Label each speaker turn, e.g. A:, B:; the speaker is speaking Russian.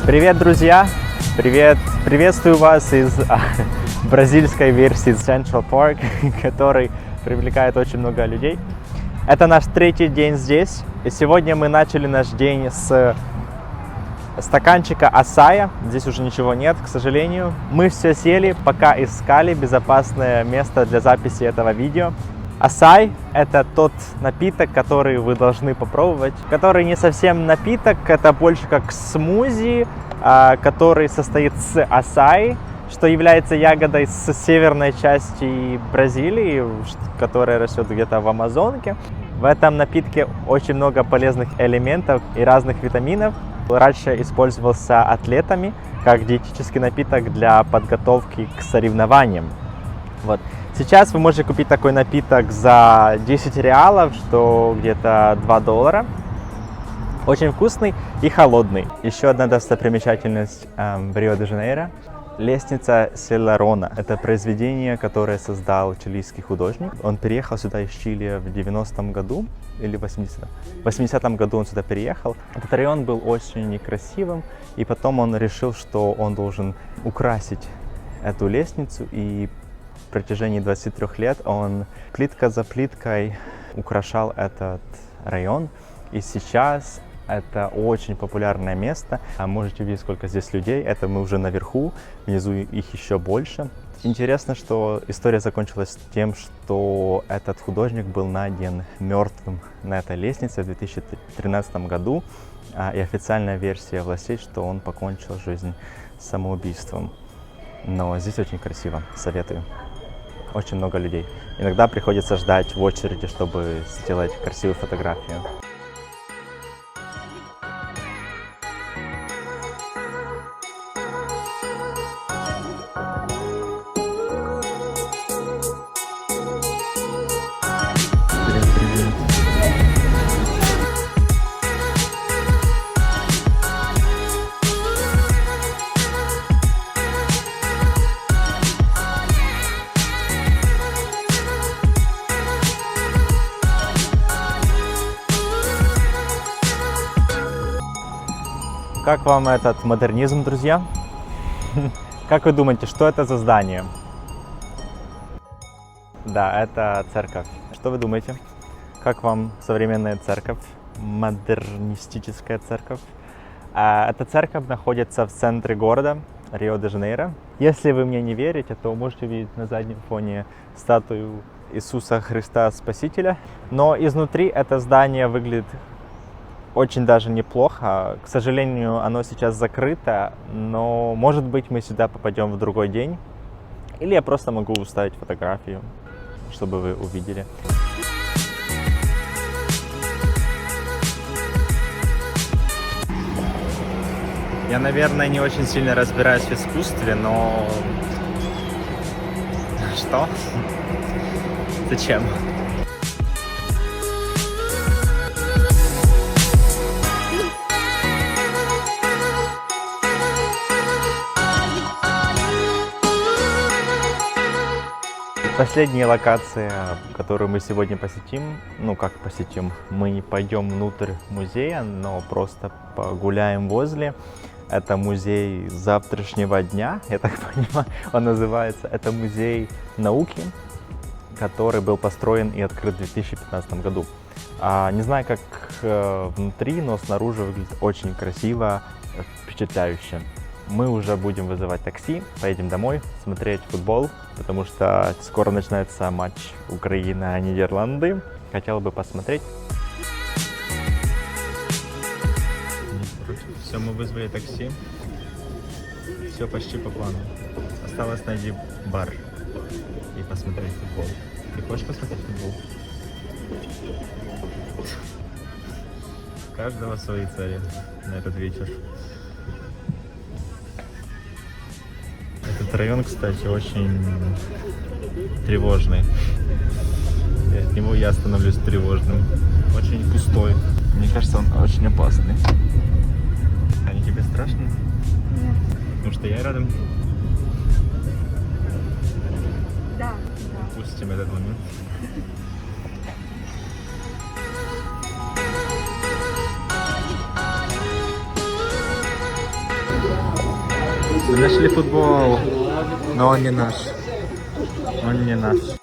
A: Привет, друзья! Приветствую вас из бразильской версии Central Park, который привлекает очень много людей. Это наш третий день здесь, и сегодня мы начали наш день с стаканчика асая. Здесь уже ничего нет, к сожалению. Мы все сели, пока искали безопасное место для записи этого видео. Асай – это тот напиток, который вы должны попробовать, который не совсем напиток, это больше как смузи, который состоит с асай, что является ягодой с северной части Бразилии, которая растет где-то в Амазонке. В этом напитке очень много полезных элементов и разных витаминов. Раньше использовался атлетами как диетический напиток для подготовки к соревнованиям. Вот. Сейчас вы можете купить такой напиток за 10 реалов, что где-то $2. Очень вкусный и холодный. Еще одна достопримечательность в Рио-де-Жанейро – лестница Селарона. Это произведение, которое создал чилийский художник. Он переехал сюда из Чили в 90-м году или 80-м. В 80-м году он сюда переехал. Этот район был очень некрасивым, и потом он решил, что он должен украсить эту лестницу, и в протяжении 23 лет он плитка за плиткой украшал этот район. И сейчас это очень популярное место. Можете видеть, сколько здесь людей. Это мы уже наверху, внизу их еще больше. Интересно, что история закончилась тем, что этот художник был найден мертвым на этой лестнице в 2013 году. И официальная версия властей, что он покончил жизнь самоубийством. Но здесь очень красиво, советую. Очень много людей. Иногда приходится ждать в очереди, чтобы сделать красивую фотографию. Как вам этот модернизм, друзья? Как вы думаете, что это за здание? Да, это церковь. Что вы думаете? Как вам современная церковь? Модернистическая церковь? Эта церковь находится в центре города Рио-де-Жанейро. Если вы мне не верите, то можете увидеть на заднем фоне статую Иисуса Христа Спасителя. Но изнутри это здание выглядит очень даже неплохо. К сожалению, оно сейчас закрыто, но, может быть, мы сюда попадем в другой день. Или я просто могу вставить фотографию, чтобы вы увидели. Я, наверное, не очень сильно разбираюсь в искусстве, но... Что? Зачем? Последняя локация, которую мы сегодня посетим, мы не пойдем внутрь музея, но просто погуляем возле. Это музей завтрашнего дня, я так понимаю, он называется. Это музей науки, который был построен и открыт в 2015 году. Не знаю, как внутри, но снаружи выглядит очень красиво, впечатляюще. Мы уже будем вызывать такси, поедем домой смотреть футбол, потому что скоро начинается матч Украина-Нидерланды. Хотел бы посмотреть. Все, мы вызвали такси. Все почти по плану. Осталось найти бар и посмотреть футбол. Ты хочешь посмотреть футбол? У каждого свои цели на этот вечер. Этот район, кстати, очень тревожный. И от него я становлюсь тревожным. Очень пустой. Мне кажется, он очень опасный. Они тебе страшно?
B: Нет.
A: Потому что я рядом.
B: Да.
A: Упустим этот момент. Мы нашли футбол, но он не наш. Он не наш.